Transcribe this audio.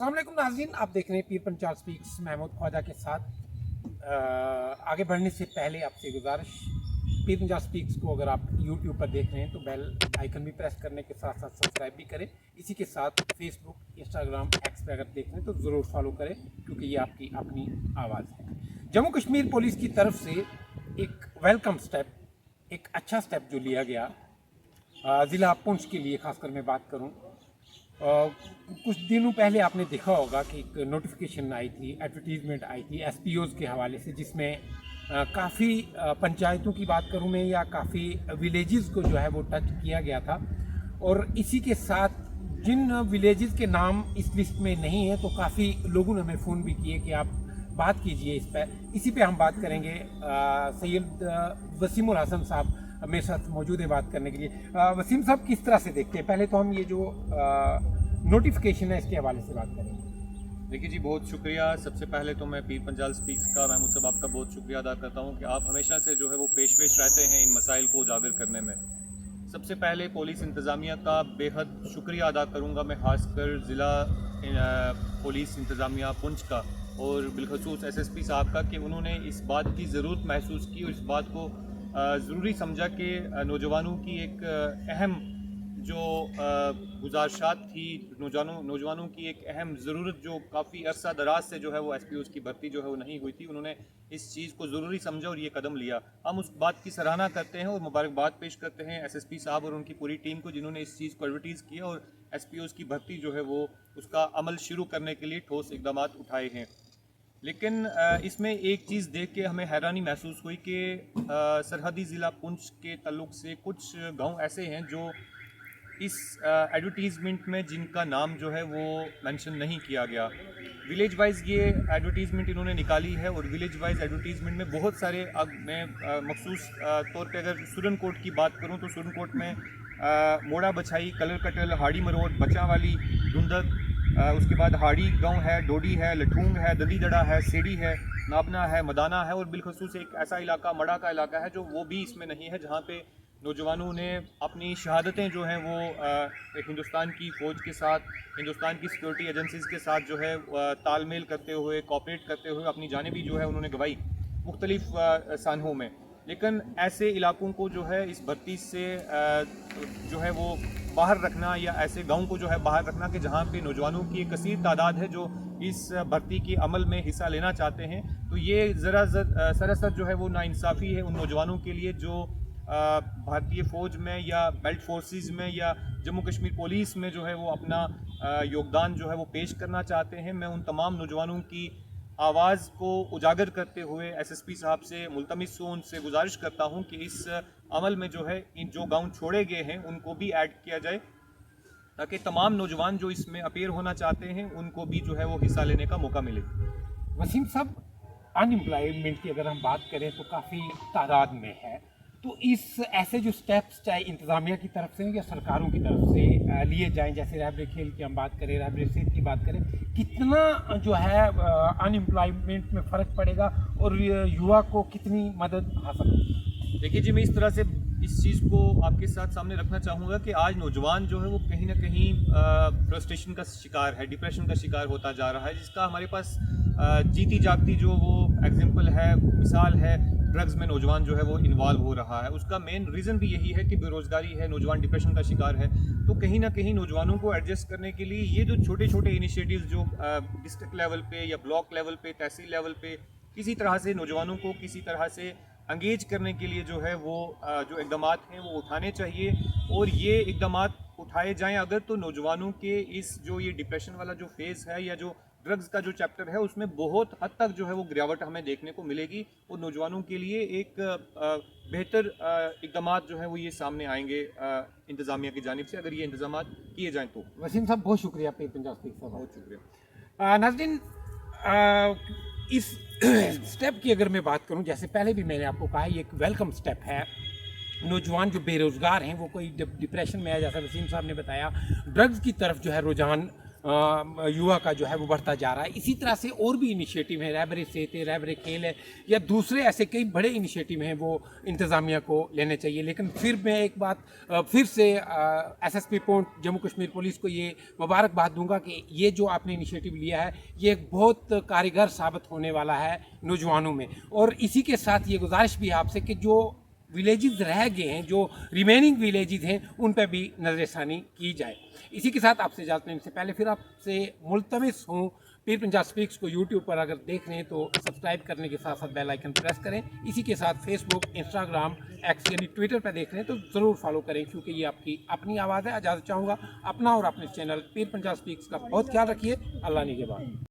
अस्सलामुअलैकुम नाज़रीन, आप देख रहे हैं पीर पंचाल स्पीक्स महमूद ख्वाजा के साथ। आगे बढ़ने से पहले आपसे गुजारिश, पीर पंचाल स्पीक्स को अगर आप यूट्यूब पर देख रहे हैं तो बेल आइकन भी प्रेस करने के साथ साथ सब्सक्राइब भी करें। इसी के साथ फेसबुक, इंस्टाग्राम, एक्स पर अगर देख रहे हैं तो ज़रूर फॉलो करें, क्योंकि ये आपकी अपनी आवाज़ है। जम्मू कश्मीर पुलिस की तरफ से एक वेलकम स्टेप, एक अच्छा स्टेप जो लिया गया ज़िला पुंछ के लिए, खासकर मैं बात करूँ, कुछ दिनों पहले आपने देखा होगा कि एक नोटिफिकेशन आई थी, एडवर्टीजमेंट आई थी एसपीओज़ के हवाले से, जिसमें काफ़ी पंचायतों की बात करूं मैं, या काफ़ी विलेजेस को जो है वो टच किया गया था। और इसी के साथ जिन विलेजेस के नाम इस लिस्ट में नहीं है, तो काफ़ी लोगों ने हमें फ़ोन भी किए कि आप बात कीजिए इस पर। इसी पे हम बात करेंगे। सैयद वसीमुल हसन साहब मेरे साथ मौजूद है बात करने के लिए। वसीम साहब, किस तरह से देखते हैं? पहले तो हम ये जो नोटिफिकेशन है इसके हवाले से बात करेंगे। देखिए जी, बहुत शुक्रिया। सबसे पहले तो मैं पीर पंचाल स्पीक्स का, महमूद साहब, आपका बहुत शुक्रिया अदा करता हूँ कि आप हमेशा से जो है वो पेश रहते हैं इन मसाइल को उजागर करने में। सबसे पहले पुलिस इंतज़ामिया का बेहद शुक्रिया अदा करूँगा मैं, ख़ासकर ज़िला पुलिस इंतज़ामिया पुंछ का और बिलखसूस SSP साहब का, कि उन्होंने इस बात की ज़रूरत महसूस की और इस बात को ज़रूरी समझा कि नौजवानों की एक अहम जो गुजारिशात थी, नौजवानों की एक अहम ज़रूरत जो काफ़ी अरसा दराज से जो है वो SPOs की भर्ती जो है वो नहीं हुई थी, उन्होंने इस चीज़ को ज़रूरी समझा और ये कदम लिया। हम उस बात की सराहना करते हैं और मुबारकबाद पेश करते हैं SSP साहब और उनकी पूरी टीम को, जिन्होंने इस चीज़ को एडवर्टीज़ किया और SPOs की भर्ती जो है वो उसका अमल शुरू करने के लिए ठोस इकदाम उठाए हैं। लेकिन इसमें एक चीज़ देख के हमें हैरानी महसूस हुई कि सरहदी ज़िला पुंछ के ताल्लुक से कुछ गांव ऐसे हैं जो इस एडवर्टीज़मेंट में जिनका नाम जो है वो मेंशन नहीं किया गया। विलेज वाइज ये एडवर्टीज़मेंट इन्होंने निकाली है और विलेज वाइज एडवर्टीज़मेंट में बहुत सारे, अब मैं मखसूस तौर पे अगर सुरनकोट की बात करूं तो सुरनकोट में मोड़ा बछाई, कलर कटल, हाड़ी मरोद, बचा वाली, धुंधक, उसके बाद हाड़ी गांव है, डोडी है, लठूंग है, दलीदड़ा है, सेड़ी है, नाबना है, मदाना है और बिलखसूस एक ऐसा इलाका मड़ा का इलाका है जो वो भी इसमें नहीं है, जहाँ पे नौजवानों ने अपनी शहादतें जो हैं वो हिंदुस्तान की फ़ौज के साथ, हिंदुस्तान की सिक्योरिटी एजेंसीज़ के साथ जो है तालमेल करते हुए, कोऑपरेट करते हुए अपनी जानें जो है उन्होंने गवाई मुख्तलिफ सानहों में। लेकिन ऐसे इलाकों को जो है इस भर्ती से जो है वो बाहर रखना, या ऐसे गाँव को जो है बाहर रखना कि जहाँ पे नौजवानों की एक कसीर तादाद है जो इस भर्ती के अमल में हिस्सा लेना चाहते हैं, तो ये सरासर जो है वो नाइंसाफ़ी है उन नौजवानों के लिए जो भारतीय फ़ौज में या बेल्ट फोर्सेस में या जम्मू कश्मीर पुलिस में जो है वो अपना योगदान जो है वो पेश करना चाहते हैं। मैं उन तमाम नौजवानों की आवाज़ को उजागर करते हुए SSP साहब से मुल्तमिस हूँ, उनसे गुजारिश करता हूँ कि इस अमल में जो है इन जो गाँव छोड़े गए हैं उनको भी ऐड किया जाए, ताकि तमाम नौजवान जो इसमें अपीयर होना चाहते हैं उनको भी जो है वो हिस्सा लेने का मौका मिले। वसीम साहब, अनएम्प्लॉयमेंट की अगर हम बात करें तो काफ़ी तादाद में है, तो इस ऐसे जो स्टेप्स चाहे इंतज़ामिया की तरफ से या सरकारों की तरफ से लिए जाएं, जैसे रहबर खेल की हम बात करें, रहबर सेहत की बात करें, कितना जो है अनएम्प्लॉयमेंट में फ़र्क पड़ेगा और युवा को कितनी मदद हासिल होगी? देखिए जी, मैं इस तरह से इस चीज़ को आपके साथ सामने रखना चाहूँगा कि आज नौजवान जो है वो कहीं ना कहीं फ्रस्ट्रेशन का शिकार है, डिप्रेशन का शिकार होता जा रहा है, जिसका हमारे पास जीती जागती जो वो एग्जाम्पल है, मिसाल है, ड्रग्स में नौजवान जो है वो इन्वॉल्व हो रहा है। उसका मेन रीज़न भी यही है कि बेरोज़गारी है, नौजवान डिप्रेशन का शिकार है। तो कहीं ना कहीं नौजवानों को एडजस्ट करने के लिए ये जो छोटे छोटे इनिशिएटिव्स जो डिस्ट्रिक्ट लेवल पे या ब्लॉक लेवल पे, तहसील लेवल पे किसी तरह से नौजवानों को किसी तरह से एंगेज करने के लिए जो है वो जो इकदाम हैं वो उठाने चाहिए, और ये इकदाम उठाए जाएं अगर, तो नौजवानों के इस जो ये डिप्रेशन वाला जो फेज़ है या जो ड्रग्स का जो चैप्टर है उसमें बहुत हद तक जो है वो गिरावट हमें देखने को मिलेगी और नौजवानों के लिए एक बेहतर इकदाम जो है वो ये सामने आएंगे इंतज़ामिया की जानिब से, अगर ये इंतज़ाम किए जाएँ तो। वसीम साहब, बहुत शुक्रिया पीर पंचाल स्पीक्स साहब, बहुत शुक्रिया। नाज़रीन, इस स्टेप की अगर मैं बात करूं, जैसे पहले भी मैंने आपको कहा, ये एक वेलकम स्टेप है। नौजवान जो बेरोज़गार हैं वो कोई डिप्रेशन में है, जैसा वसीम साहब ने बताया, ड्रग्स की तरफ जो है रुझान युवा का जो है वो बढ़ता जा रहा है। इसी तरह से और भी इनिशिएटिव हैं, रहबरे सेहत है, रहबरे खेल है, या दूसरे ऐसे कई बड़े इनिशिएटिव हैं वो इंतज़ामिया को लेने चाहिए। लेकिन फिर मैं एक बात फिर से एसएसपी पौंट जम्मू कश्मीर पुलिस को ये मुबारकबाद दूंगा कि ये जो आपने इनिशिएटिव लिया है ये एक बहुत कारगर साबित होने वाला है नौजवानों में। और इसी के साथ ये गुजारिश भी है आपसे कि जो विलेजेस रह गए हैं, जो रिमेनिंग विलेजेस हैं, उन पर भी नज़रसानी की जाए। इसी के साथ आपसे इजाज़त लेने से पहले फिर आपसे मुल्तमिस हूँ, पीर पंजाब स्पीक्स को यूट्यूब पर अगर देख रहे हैं तो सब्सक्राइब करने के साथ साथ बेल आइकन प्रेस करें। इसी के साथ फेसबुक, इंस्टाग्राम, एक्स यानी ट्विटर पर देख रहे हैं तो ज़रूर फॉलो करें, क्योंकि ये आपकी अपनी आवाज़ है। इजाज़त चाहूँगा, अपना और अपने चैनल पीर पंजाब स्पीक्स का बहुत ख्याल रखिए। अल्लाह निगहबान।